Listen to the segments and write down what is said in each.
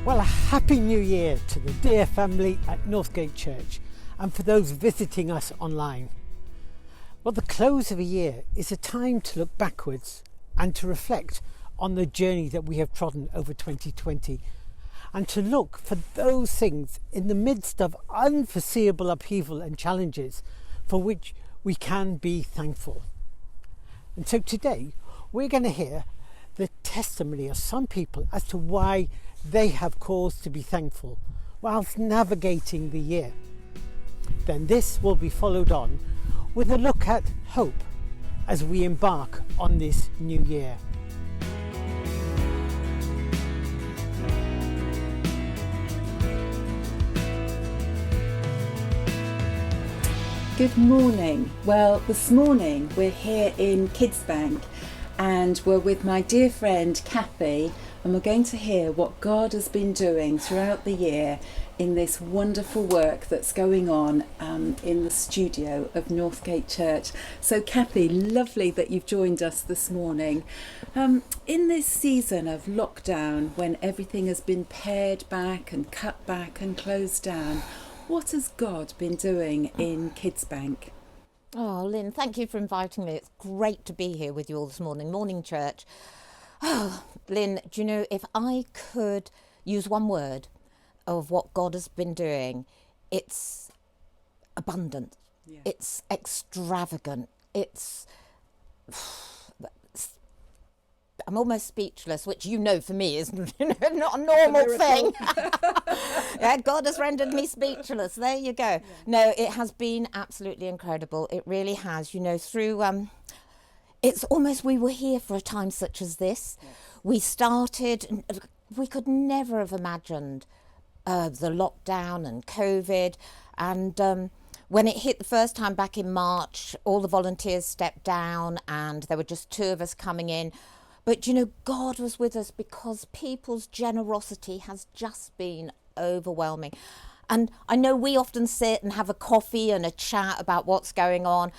Well, a happy new year to the dear family at Northgate Church and for those visiting us online. Well, the close of a year is a time to look backwards and to reflect on the journey that we have trodden over 2020 and to look for those things in the midst of unforeseeable upheaval and challenges for which we can be thankful. And so today we're going to hear the testimony of some people as to why they have cause to be thankful whilst navigating the year. Then this will be followed on with a look at hope as we embark on this new year. Good morning. Well, this morning we're here in KidsBank and we're with my dear friend Cathy, and we're going to hear what God has been doing throughout the year in this wonderful work that's going on in the studio of Northgate Church. So Cathy, lovely that you've joined us this morning. In this season of lockdown, when everything has been pared back and cut back and closed down, what has God been doing in KidsBank? Oh, Lynn, thank you for inviting me. It's great to be here with you all this morning. Morning, church. Oh, Lynn, do you know, if I could use one word of what God has been doing, it's abundant. Yeah. It's extravagant. I'm almost speechless, which you know for me is not a normal thing. Yeah, God has rendered me speechless. There you go. Yeah. No, it has been absolutely incredible. It really has. You know, through it's almost we were here for a time such as this. Yeah. We started. We could never have imagined the lockdown and COVID, and when it hit the first time back in March, all the volunteers stepped down, and there were just two of us coming in. But, you know, God was with us because people's generosity has just been overwhelming. And I know we often sit and have a coffee and a chat about what's going on.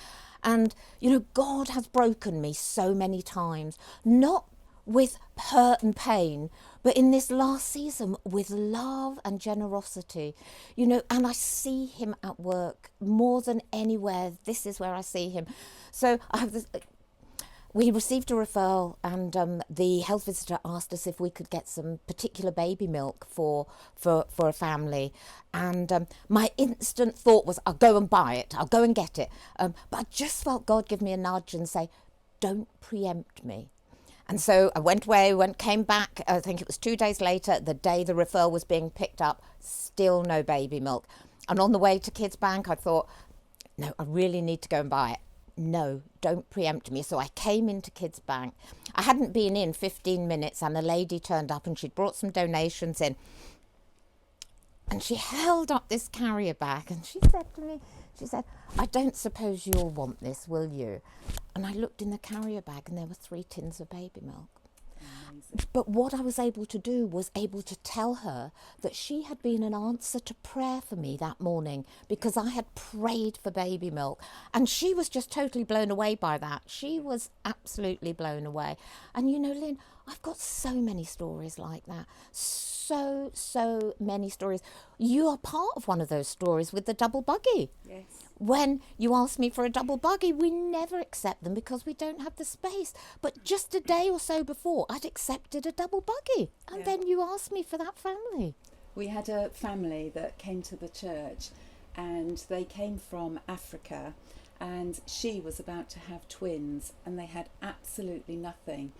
And, you know, God has broken me so many times, not with hurt and pain, but in this last season with love and generosity, you know, and I see him at work more than anywhere. This is where I see him. So I have this. We received a referral, and the health visitor asked us if we could get some particular baby milk for a family. And my instant thought was, I'll go and buy it. I'll go and get it. But I just felt God give me a nudge and say, don't preempt me. And so I went away, came back. I think it was 2 days later, the day the referral was being picked up, still no baby milk. And on the way to KidsBank, I thought, no, I really need to go and buy it. No, don't preempt me. So I came into KidsBank. I hadn't been in 15 minutes and a lady turned up and she'd brought some donations in. And she held up this carrier bag and she said to me, I don't suppose you'll want this, will you? And I looked in the carrier bag and there were 3 tins of baby milk. Amazing. But what I was able to do was able to tell her that she had been an answer to prayer for me that morning because I had prayed for baby milk. And she was just totally blown away by that. She was absolutely blown away. And you know, Lynn, I've got so many stories like that. So many stories. You are part of one of those stories with the double buggy. Yes. When you asked me for a double buggy, we never accept them because we don't have the space. But just a day or so before, I'd accepted a double buggy. And then you asked me for that family. We had a family that came to the church and they came from Africa, and she was about to have twins and they had absolutely nothing.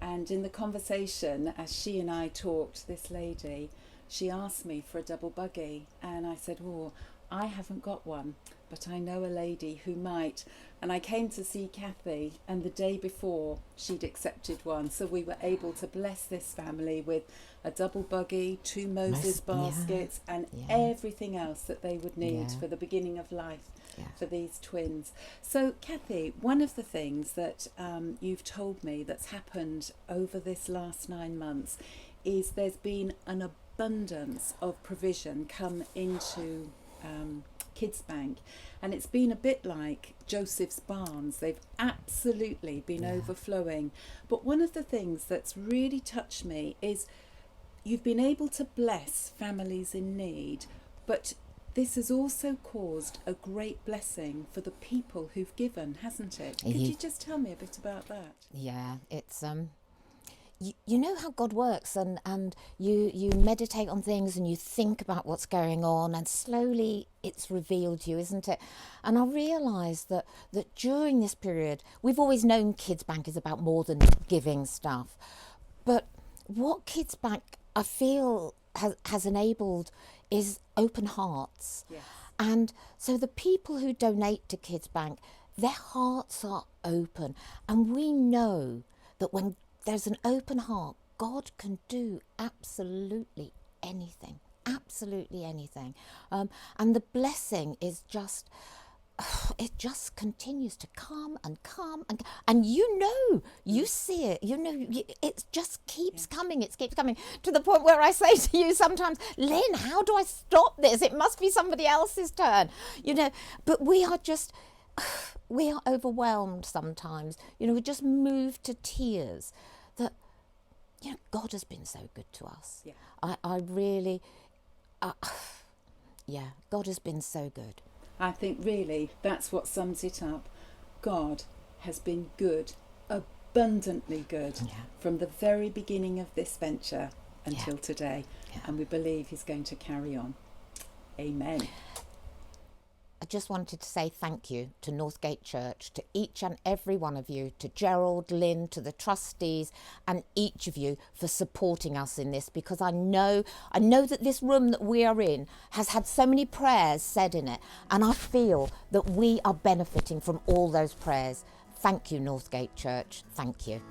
And in the conversation, as she and I talked, this lady, she asked me for a double buggy. And I said, oh, I haven't got one, but I know a lady who might. And I came to see Cathy, and the day before she'd accepted one. So we were able to bless this family with a double buggy, 2 Moses baskets, and everything else that they would need for the beginning of life. For these twins. So Cathy, one of the things that you've told me that's happened over this last 9 months is there's been an abundance of provision come into KidsBank, and it's been a bit like Joseph's barns. They've absolutely been overflowing. But one of the things that's really touched me is you've been able to bless families in need, but this has also caused a great blessing for the people who've given, hasn't it? Could you just tell me a bit about that? Yeah, it's you know how God works, and you meditate on things and you think about what's going on, and slowly it's revealed to you, isn't it? And I realised that during this period, we've always known KidsBank is about more than giving stuff, but what KidsBank I feel has enabled is open hearts. Yes. And so the people who donate to KidsBank, their hearts are open, and we know that when there's an open heart, God can do absolutely anything, and the blessing is just, it just continues to come, and you see it, it just keeps coming, to the point where I say to you sometimes, Lynn, how do I stop this? It must be somebody else's turn, but we are overwhelmed sometimes, we're just moved to tears that, God has been so good to us. Yeah. I really, God has been so good. I think really that's what sums it up. God has been good, abundantly good, from the very beginning of this venture until today. Yeah. And we believe he's going to carry on. Amen. I just wanted to say thank you to Northgate Church, to each and every one of you, to Gerald, Lynn, to the trustees, and each of you for supporting us in this, because I know that this room that we are in has had so many prayers said in it, and I feel that we are benefiting from all those prayers. Thank you, Northgate Church. Thank you.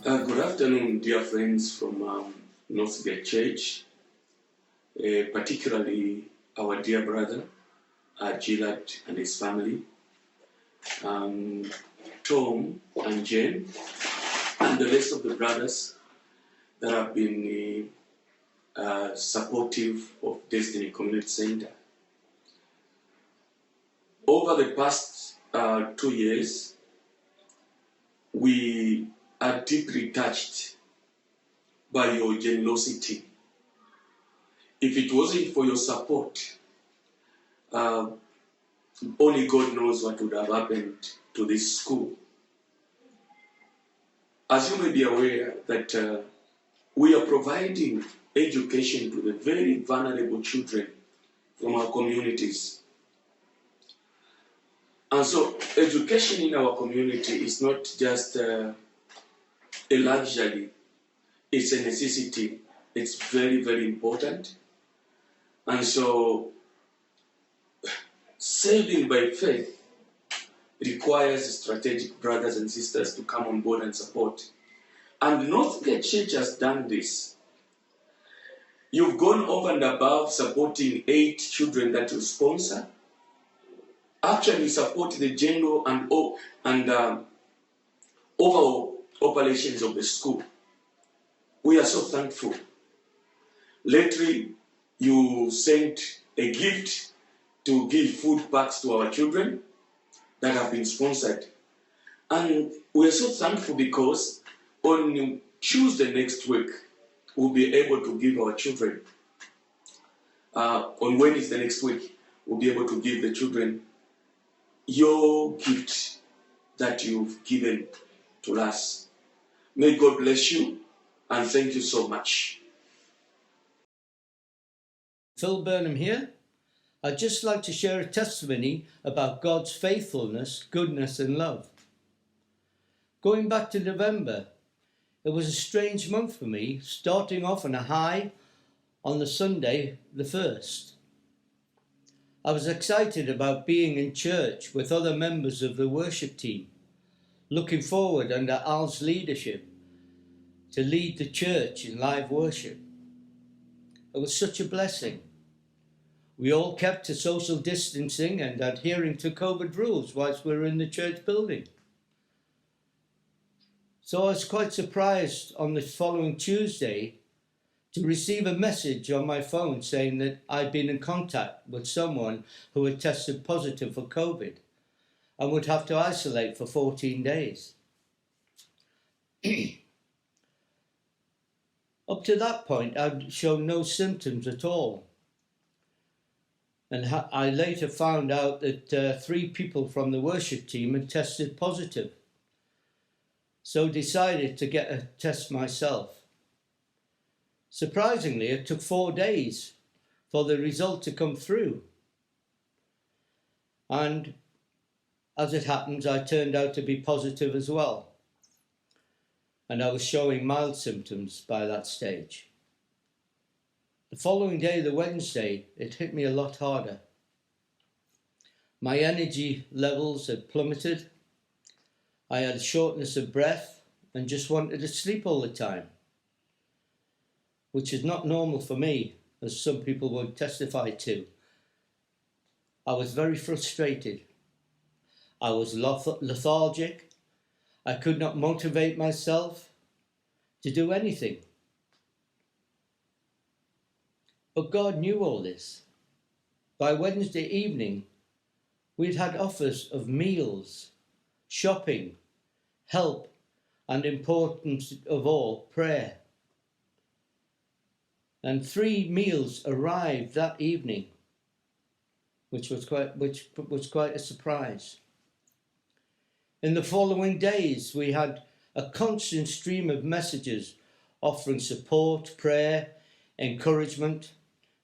Good afternoon, dear friends from Northgate Church, particularly our dear brother, Gerald and his family, Tom and Jane, and the rest of the brothers that have been supportive of Destiny Community Center. Over the past 2 years, we are deeply touched by your generosity. If it wasn't for your support, only God knows what would have happened to this school. As you may be aware that we are providing education to the very vulnerable children from our communities. And so education in our community is not just a luxury, it's a necessity. It's very, very important. And so saving by faith requires strategic brothers and sisters to come on board and support. And Northgate Church has done this. You've gone over and above supporting 8 children that you sponsor. Actually support the general and overall operations of the school. We are so thankful. Lately, you sent a gift to give food packs to our children that have been sponsored. And we are so thankful because on Tuesday next week, we'll be able to give our children, on Wednesday next week, we'll be able to give the children your gift that you've given to us. May God bless you, and thank you so much. Phil Burnham here. I'd just like to share a testimony about God's faithfulness, goodness and love. Going back to November, it was a strange month for me, starting off on a high on the Sunday, the 1st. I was excited about being in church with other members of the worship team, looking forward under Al's leadership to lead the church in live worship. It was such a blessing. We all kept to social distancing and adhering to COVID rules whilst we were in the church building. So I was quite surprised on the following Tuesday to receive a message on my phone saying that I'd been in contact with someone who had tested positive for COVID and would have to isolate for 14 days. Up to that point, I'd shown no symptoms at all. And I later found out that 3 people from the worship team had tested positive. So decided to get a test myself. Surprisingly, it took 4 days for the result to come through. And as it happens, I turned out to be positive as well. And I was showing mild symptoms by that stage. The following day, the Wednesday, it hit me a lot harder. My energy levels had plummeted. I had shortness of breath and just wanted to sleep all the time, which is not normal for me, as some people would testify to. I was very frustrated. I was lethargic. I could not motivate myself to do anything. But God knew all this. By Wednesday evening, we'd had offers of meals, shopping, help, and important of all, prayer. And 3 meals arrived that evening, which was quite a surprise. In the following days, we had a constant stream of messages offering support, prayer, encouragement,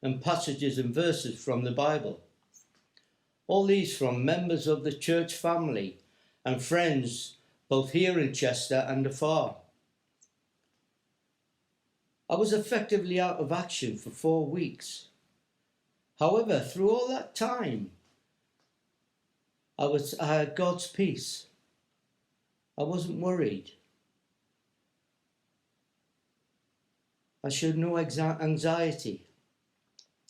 and passages and verses from the Bible. All these from members of the church family and friends, both here in Chester and afar. I was effectively out of action for 4 weeks. However, through all that time, I had God's peace. I wasn't worried. I showed no anxiety.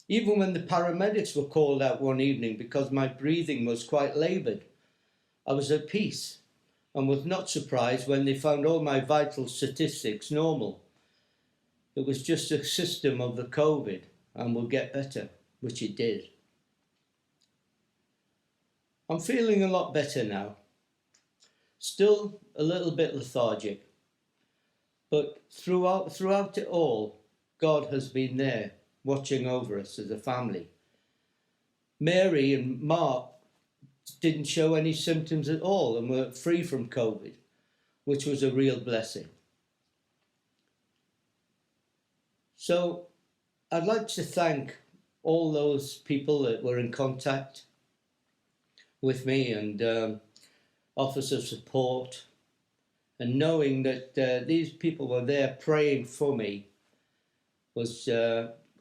Even when the paramedics were called out one evening because my breathing was quite laboured, I was at peace and was not surprised when they found all my vital statistics normal. It was just a system of the COVID and will get better, which it did. I'm feeling a lot better now. Still a little bit lethargic, but throughout it all, God has been there, watching over us as a family. Mary and Mark didn't show any symptoms at all and were free from COVID, which was a real blessing. So I'd like to thank all those people that were in contact with me and offers of support, and knowing that these people were there praying for me was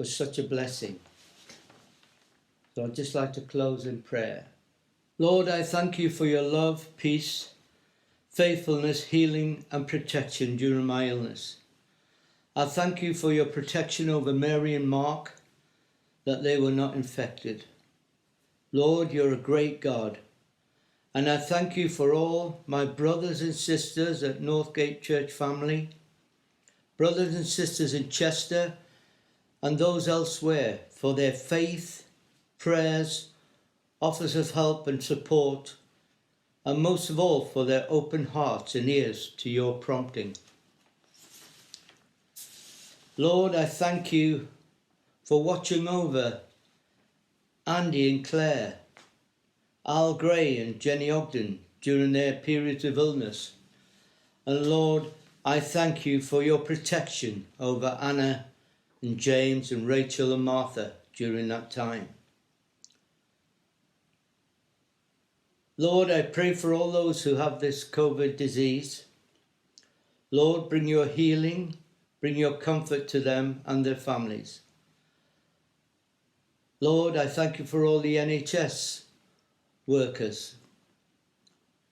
such a blessing. So I'd just like to close in prayer. Lord, I thank you for your love, peace, faithfulness, healing and protection during my illness. I thank you for your protection over Mary and Mark, that they were not infected. Lord, you're a great God. And I thank you for all my brothers and sisters at Northgate Church family, brothers and sisters in Chester and those elsewhere, for their faith, prayers, offers of help and support, and most of all for their open hearts and ears to your prompting. Lord, I thank you for watching over Andy and Claire, Al Gray and Jenny Ogden during their periods of illness. And Lord, I thank you for your protection over Anna and James and Rachel and Martha during that time. Lord, I pray for all those who have this COVID disease. Lord, bring your healing, bring your comfort to them and their families. Lord, I thank you for all the NHS workers.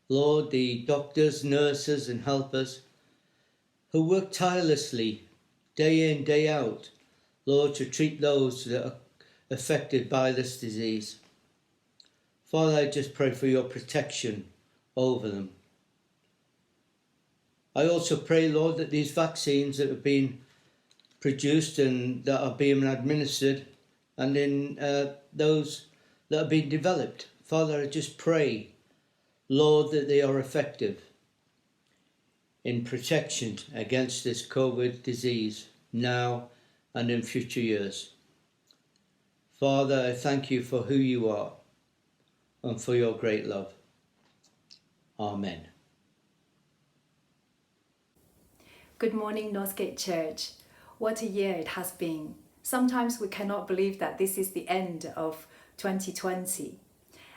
Lord, the doctors, nurses and helpers who work tirelessly day in, day out, Lord, to treat those that are affected by this disease. Father, I just pray for your protection over them. I also pray, Lord, that these vaccines that have been produced and that are being administered, and in those that are being developed. Father, I just pray, Lord, that they are effective in protection against this COVID disease now and in future years. Father, I thank you for who you are and for your great love. Amen. Good morning, Northgate Church. What a year it has been. Sometimes we cannot believe that this is the end of 2020.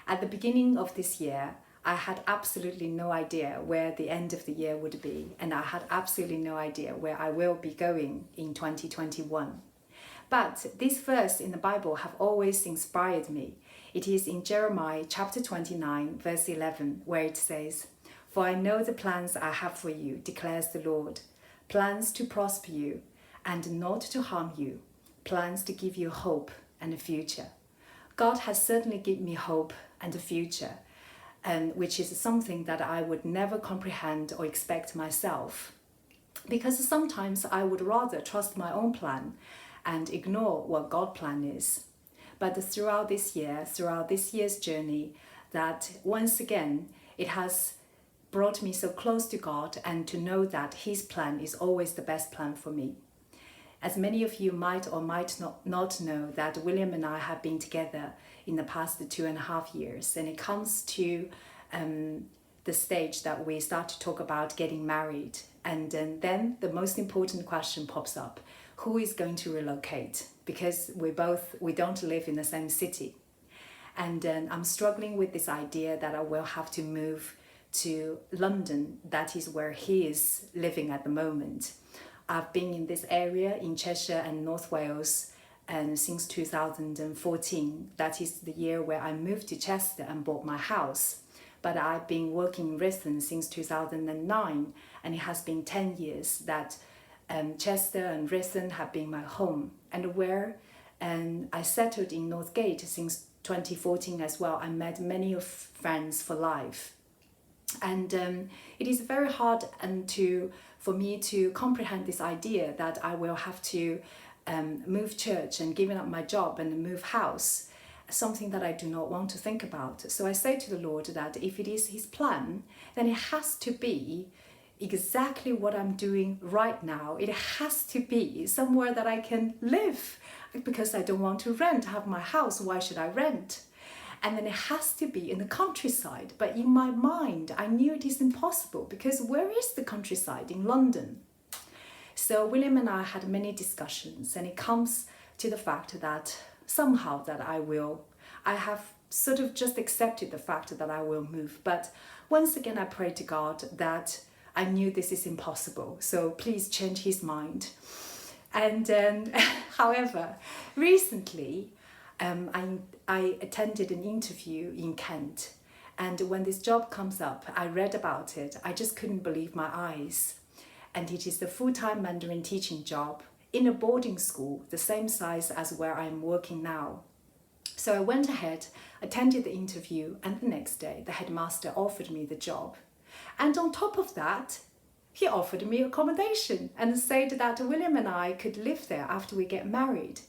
At the beginning of this year, I had absolutely no idea where the end of the year would be, and I had absolutely no idea where I will be going in 2021. But this verse in the Bible have always inspired me. It is in Jeremiah chapter 29, verse 11, where it says, "For I know the plans I have for you, declares the Lord, plans to prosper you and not to harm you, plans to give you hope and a future." God has certainly given me hope and a future, and which is something that I would never comprehend or expect myself. Because sometimes I would rather trust my own plan and ignore what God's plan is. But throughout this year's journey, that once again, it has brought me so close to God and to know that His plan is always the best plan for me. As many of you might or might not know, that William and I have been together in the past 2.5 years, and it comes to the stage that we start to talk about getting married, and then the most important question pops up: who is going to relocate? Because we don't live in the same city, and I'm struggling with this idea that I will have to move to London. That is where he is living at the moment. I've been in this area in Cheshire and North Wales and since 2014. That is the year where I moved to Chester and bought my house. But I've been working in Ruthin since 2009, and it has been 10 years that Chester and Ruthin have been my home, and I settled in Northgate since 2014 as well. I met many of friends for life, and it is very hard for me to comprehend this idea that I will have to move church and giving up my job and move house, something that I do not want to think about. So I say to the Lord that if it is His plan, then it has to be exactly what I'm doing right now. It has to be somewhere that I can live, because I don't want to rent. I have my house, why should I rent? And then it has to be in the countryside. But in my mind, I knew it is impossible, because where is the countryside? In London. So William and I had many discussions, and it comes to the fact that somehow that I have sort of just accepted the fact that I will move. But once again, I prayed to God that I knew this is impossible, so please change His mind. And however, recently I attended an interview in Kent, and when this job comes up, I read about it. I just couldn't believe my eyes. And it is the full-time Mandarin teaching job in a boarding school, the same size as where I'm working now. So I went ahead, attended the interview, and the next day the headmaster offered me the job. And on top of that, he offered me accommodation and said that William and I could live there after we get married.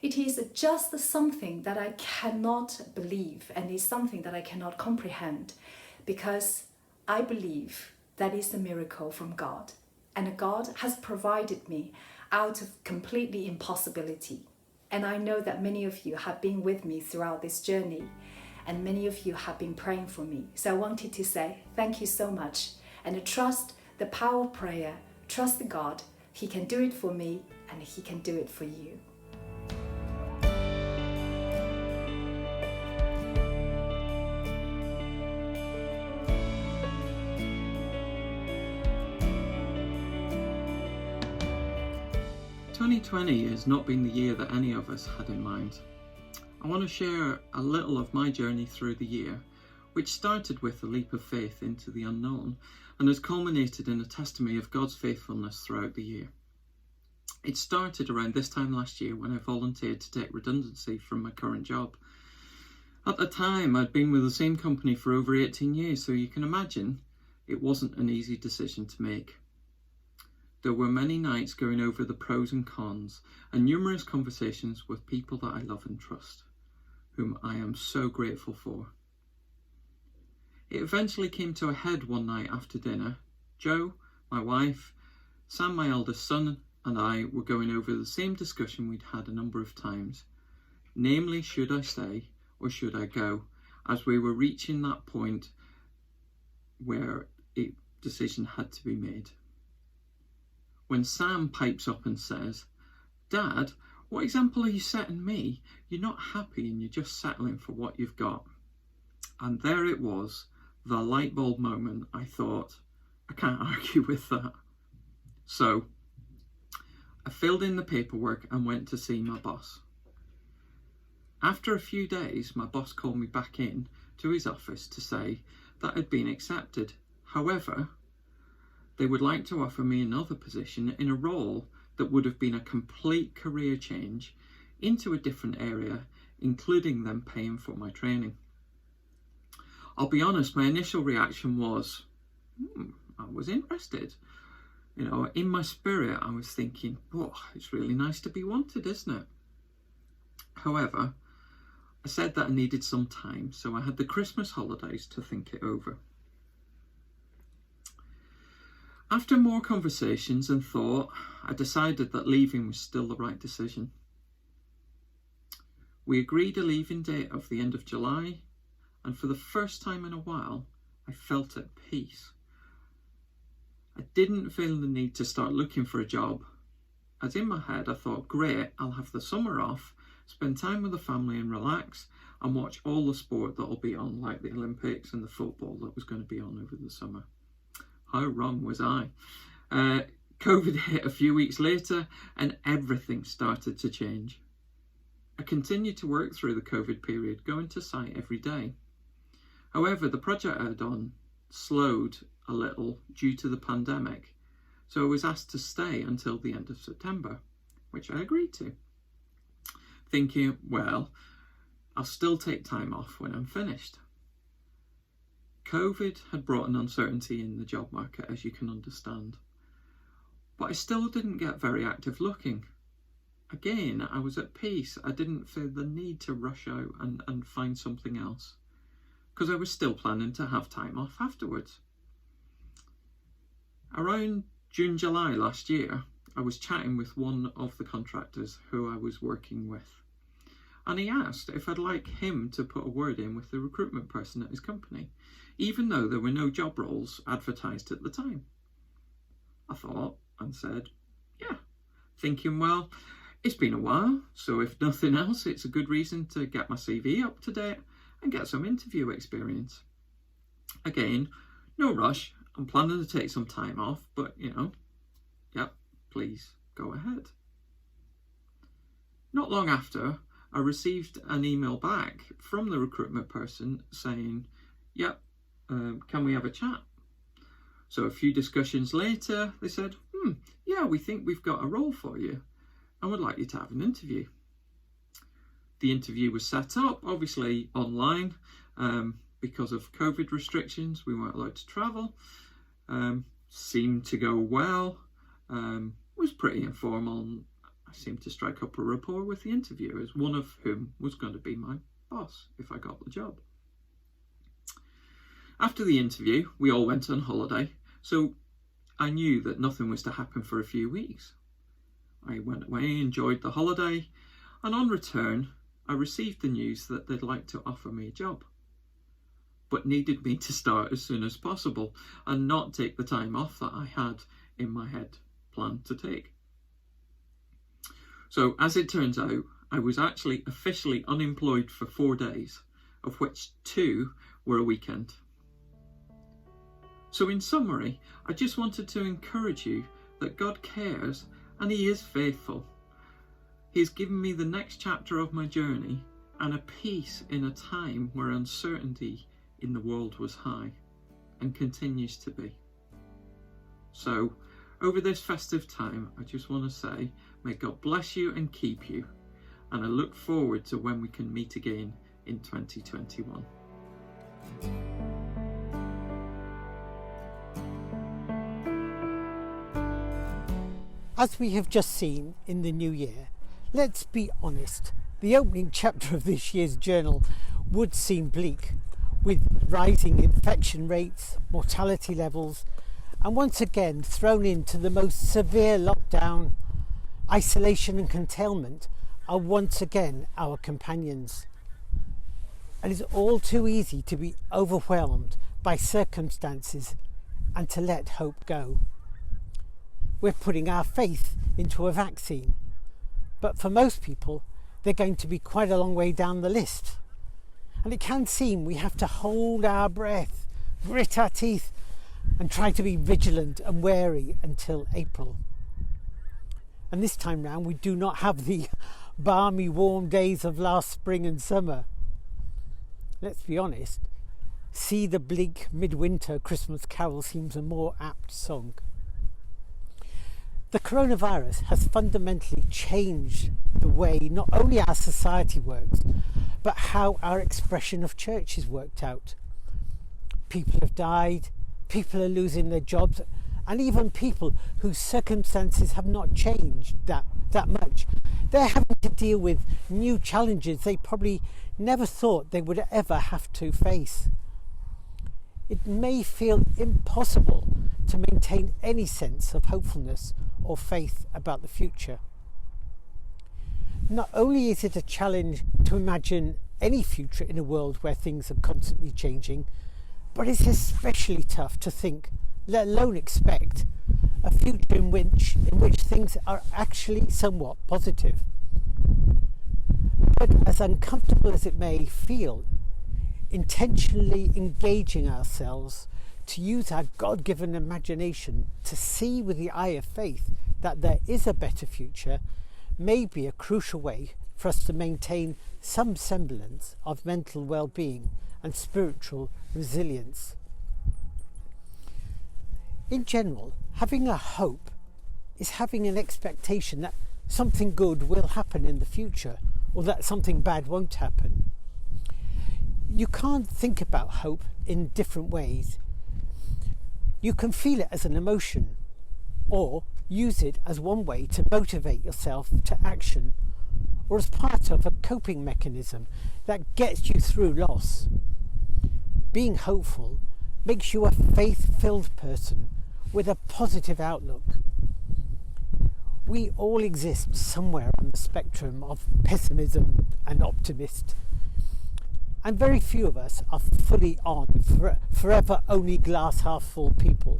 It is just something that I cannot believe, and is something that I cannot comprehend, because I believe that is a miracle from God. And God has provided me out of completely impossibility. And I know that many of you have been with me throughout this journey, and many of you have been praying for me. So I wanted to say thank you so much, and trust the power of prayer, trust God. He can do it for me, and He can do it for you. "2020 has not been the year that any of us had in mind. I want to share a little of my journey through the year, which started with a leap of faith into the unknown and has culminated in a testimony of God's faithfulness throughout the year. It started around this time last year when I volunteered to take redundancy from my current job. At the time, I'd been with the same company for over 18 years, so you can imagine it wasn't an easy decision to make. there were many nights going over the pros and cons and numerous conversations with people that I love and trust, whom I am so grateful for. It eventually came to a head one night after dinner. Jo, my wife, Sam, my eldest son, and I were going over the same discussion we'd had a number of times, namely, should I stay or should I go, as we were reaching that point where a decision had to be made. When Sam pipes up and says, "Dad, what example are you setting me? You're not happy and you're just settling for what you've got." And there it was, the light bulb moment. I thought, I can't argue with that. So I filled in the paperwork and went to see my boss. After a few days, my boss called me back in to his office to say that I'd been accepted. However, they would like to offer me another position in a role that would have been a complete career change into a different area, including them paying for my training. I'll be honest, my initial reaction was, I was interested. You know, in my spirit, I was thinking, oh, it's really nice to be wanted, isn't it? However, I said that I needed some time, so I had the Christmas holidays to think it over. After more conversations and thought, I decided that leaving was still the right decision. We agreed a leaving date of the end of July, and for the first time in a while, I felt at peace. I didn't feel the need to start looking for a job, as in my head I thought, great, I'll have the summer off, spend time with the family and relax, and watch all the sport that'll be on, like the Olympics and the football that was going to be on over the summer. How wrong was I? COVID hit a few weeks later and everything started to change. I continued to work through the COVID period, going to site every day. However, the project I had on slowed a little due to the pandemic, so I was asked to stay until the end of September, which I agreed to, thinking, well, I'll still take time off when I'm finished. COVID had brought an uncertainty in the job market, as you can understand, but I still didn't get very active looking. Again, I was at peace. I didn't feel the need to rush out and find something else, because I was still planning to have time off afterwards. Around June, July last year, I was chatting with one of the contractors who I was working with, and he asked if I'd like him to put a word in with the recruitment person at his company, even though there were no job roles advertised at the time. I thought and said, yeah, thinking, well, it's been a while, so if nothing else, it's a good reason to get my CV up to date and get some interview experience. Again, no rush. I'm planning to take some time off, but please go ahead. Not long after, I received an email back from the recruitment person saying, can we have a chat? So a few discussions later, they said, we think we've got a role for you and would like you to have an interview. The interview was set up, obviously online, because of COVID restrictions. We weren't allowed to travel. Seemed to go well. Was pretty informal. And I seemed to strike up a rapport with the interviewers, one of whom was going to be my boss if I got the job. After the interview, we all went on holiday, so I knew that nothing was to happen for a few weeks. I went away, enjoyed the holiday, and on return, I received the news that they'd like to offer me a job, but needed me to start as soon as possible and not take the time off that I had in my head planned to take. So as it turns out, I was actually officially unemployed for 4 days, of which 2 were a weekend. So in summary, I just wanted to encourage you that God cares and He is faithful. He has given me the next chapter of my journey and a peace in a time where uncertainty in the world was high and continues to be. So over this festive time, I just want to say, may God bless you and keep you, and I look forward to when we can meet again in 2021. As we have just seen in the new year, let's be honest, the opening chapter of this year's journal would seem bleak, with rising infection rates, mortality levels, and once again thrown into the most severe lockdown, isolation and curtailment are once again our companions. And it's all too easy to be overwhelmed by circumstances and to let hope go. We're putting our faith into a vaccine, but for most people, they're going to be quite a long way down the list. And it can seem we have to hold our breath, grit our teeth, and try to be vigilant and wary until April. And this time round, we do not have the balmy, warm days of last spring and summer. Let's be honest, See the Bleak Midwinter Christmas Carol seems a more apt song. The coronavirus has fundamentally changed the way not only our society works, but how our expression of church is worked out. People have died, people are losing their jobs, and even people whose circumstances have not changed that much. They're having to deal with new challenges they probably never thought they would ever have to face. It may feel impossible to maintain any sense of hopefulness or faith about the future. Not only is it a challenge to imagine any future in a world where things are constantly changing, but it's especially tough to think, let alone expect, a future in which things are actually somewhat positive. But as uncomfortable as it may feel, intentionally engaging ourselves to use our God-given imagination to see with the eye of faith that there is a better future may be a crucial way for us to maintain some semblance of mental well-being and spiritual resilience. In general, having a hope is having an expectation that something good will happen in the future or that something bad won't happen. You can't think about hope in different ways. You can feel it as an emotion or use it as one way to motivate yourself to action or as part of a coping mechanism that gets you through loss. Being hopeful makes you a faith-filled person with a positive outlook. We all exist somewhere on the spectrum of pessimism and optimist, and very few of us are fully on, forever only glass half full people.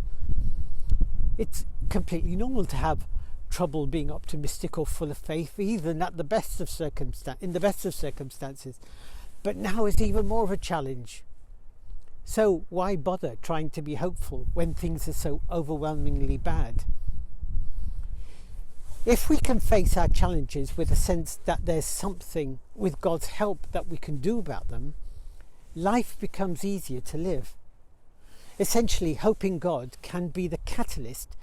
It's completely normal to have trouble being optimistic or full of faith, even at the best of in the best of circumstances. But now it's even more of a challenge. So why bother trying to be hopeful when things are so overwhelmingly bad? If we can face our challenges with a sense that there's something with God's help that we can do about them, life becomes easier to live. Essentially, hoping God can be the catalyst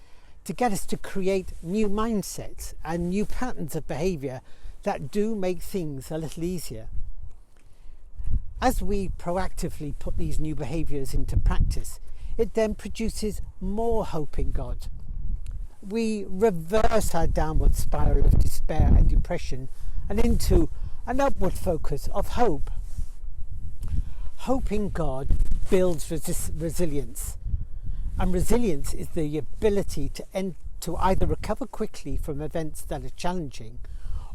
to get us to create new mindsets and new patterns of behaviour that do make things a little easier. As we proactively put these new behaviours into practice, it then produces more hope in God. We reverse our downward spiral of despair and depression and into an upward focus of hope. Hope in God builds resilience, and resilience is the ability to either recover quickly from events that are challenging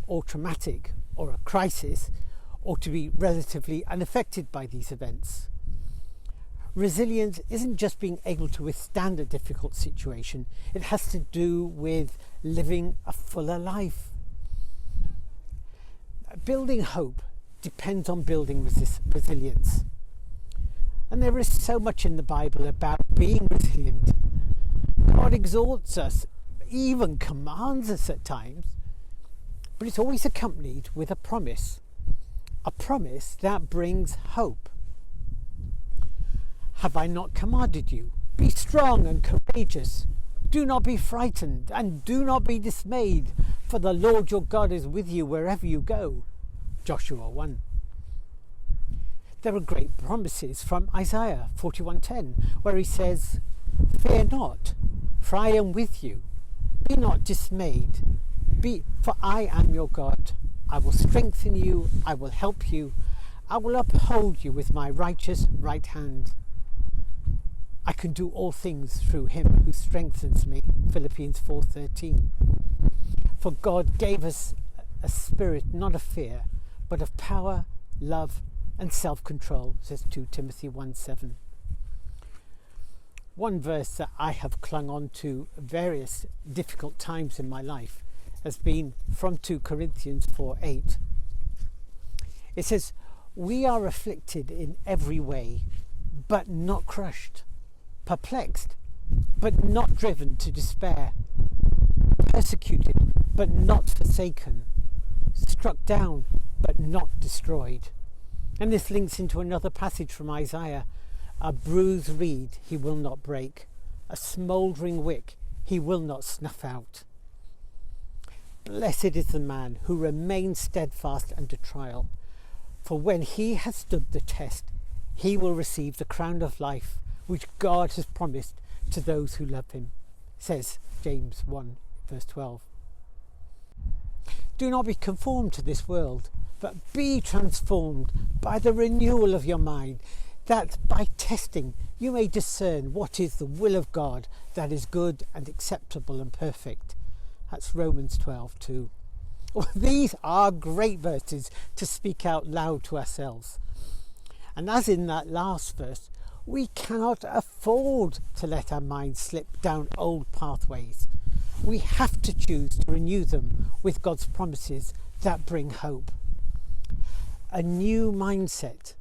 or traumatic or a crisis, or to be relatively unaffected by these events. Resilience isn't just being able to withstand a difficult situation, it has to do with living a fuller life. Building hope depends on building resilience. And there is so much in the Bible about being resilient. God exhorts us, even commands us at times, but it's always accompanied with a promise that brings hope. Have I not commanded you? Be strong and courageous. Do not be frightened and do not be dismayed, for the Lord your God is with you wherever you go. Joshua 1. There are great promises from Isaiah 41:10, where he says, Fear not, for I am with you. Be not dismayed, for I am your God. I will strengthen you, I will help you, I will uphold you with my righteous right hand. I can do all things through him who strengthens me, Philippians 4:13. For God gave us a spirit not of fear, but of power, love and self-control, says 2 Timothy 1:7. One verse that I have clung on to various difficult times in my life has been from 2 Corinthians 4:8. It says, we are afflicted in every way, but not crushed, perplexed, but not driven to despair, persecuted, but not forsaken, struck down, but not destroyed. And this links into another passage from Isaiah. A bruised reed he will not break, a smouldering wick he will not snuff out. Blessed is the man who remains steadfast under trial, for when he has stood the test, he will receive the crown of life which God has promised to those who love him, says James 1 verse 12. Do not be conformed to this world, but be transformed by the renewal of your mind, that by testing you may discern what is the will of God, that is good and acceptable and perfect. That's Romans 12:2. Well, these are great verses to speak out loud to ourselves. And as in that last verse, we cannot afford to let our minds slip down old pathways. We have to choose to renew them with God's promises that bring hope. A new mindset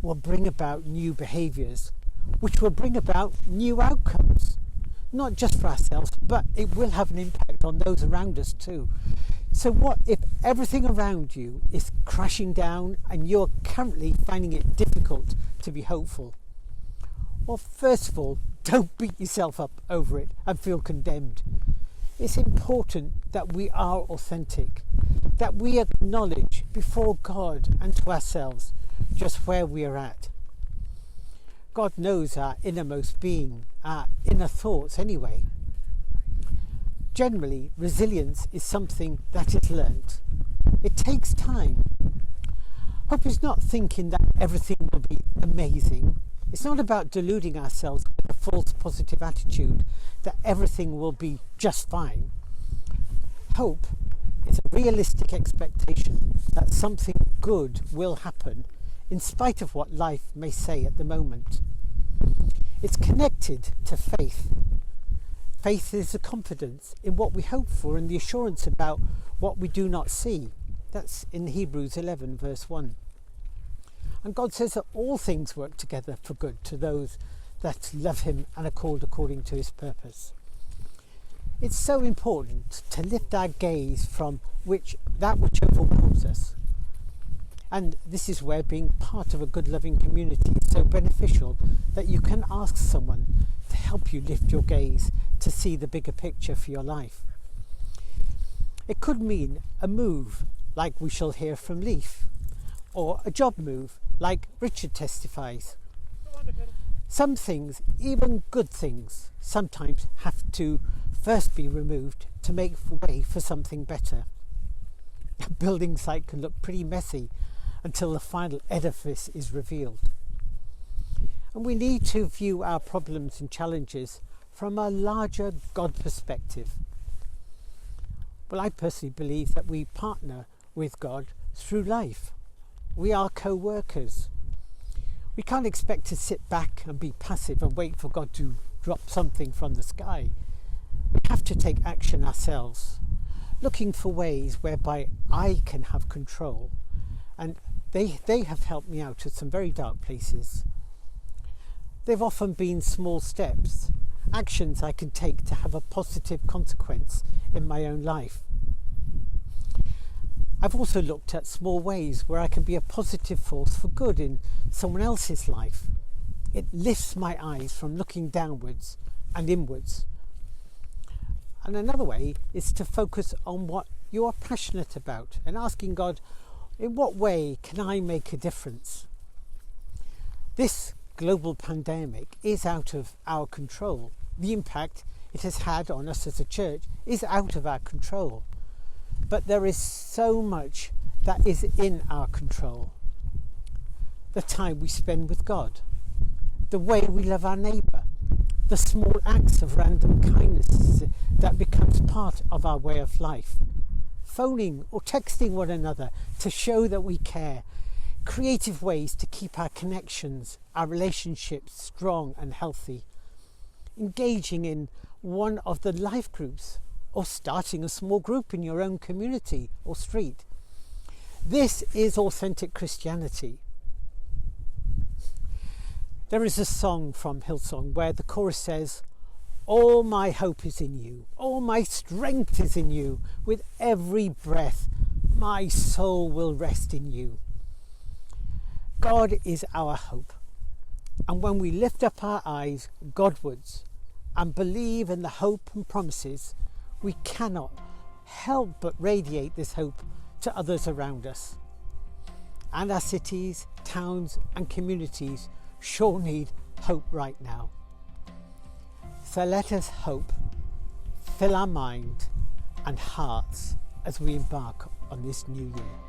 will bring about new behaviours, which will bring about new outcomes, not just for ourselves, but it will have an impact on those around us too. So what if everything around you is crashing down and you're currently finding it difficult to be hopeful? Well, first of all, don't beat yourself up over it and feel condemned. It's important that we are authentic, that we acknowledge before God and to ourselves just where we are at. God knows our innermost being, our inner thoughts anyway. Generally, resilience is something that is learnt. It takes time. Hope is not thinking that everything will be amazing. It's not about deluding ourselves with a false positive attitude that everything will be just fine. Hope is a realistic expectation that something good will happen in spite of what life may say at the moment. It's connected to faith. Faith is the confidence in what we hope for and the assurance about what we do not see. That's in Hebrews 11 verse 1. And God says that all things work together for good to those that love him and are called according to his purpose. It's so important to lift our gaze from which overwhelms us. And this is where being part of a good loving community is so beneficial, that you can ask someone to help you lift your gaze to see the bigger picture for your life. It could mean a move like we shall hear from Leaf, or a job move like Richard testifies. Some things, even good things, sometimes have to first be removed to make way for something better. A building site can look pretty messy until the final edifice is revealed. And we need to view our problems and challenges from a larger God perspective. Well, I personally believe that we partner with God through life. We are co-workers. We can't expect to sit back and be passive and wait for God to drop something from the sky. We have to take action ourselves, looking for ways whereby I can have control. And they have helped me out at some very dark places. They've often been small steps, actions I can take to have a positive consequence in my own life. I've also looked at small ways where I can be a positive force for good in someone else's life. It lifts my eyes from looking downwards and inwards. And another way is to focus on what you are passionate about and asking God, in what way can I make a difference? This global pandemic is out of our control. The impact it has had on us as a church is out of our control. But there is so much that is in our control. The time we spend with God, the way we love our neighbour, the small acts of random kindness that becomes part of our way of life, phoning or texting one another to show that we care, creative ways to keep our connections, our relationships strong and healthy, engaging in one of the life groups or starting a small group in your own community or street. This is authentic Christianity. There is a song from Hillsong where the chorus says, "All my hope is in you, all my strength is in you, with every breath my soul will rest in you." God is our hope, and when we lift up our eyes Godwards and believe in the hope and promises, we cannot help but radiate this hope to others around us. And our cities, towns and communities sure need hope right now. So let us hope fill our mind and hearts as we embark on this new year.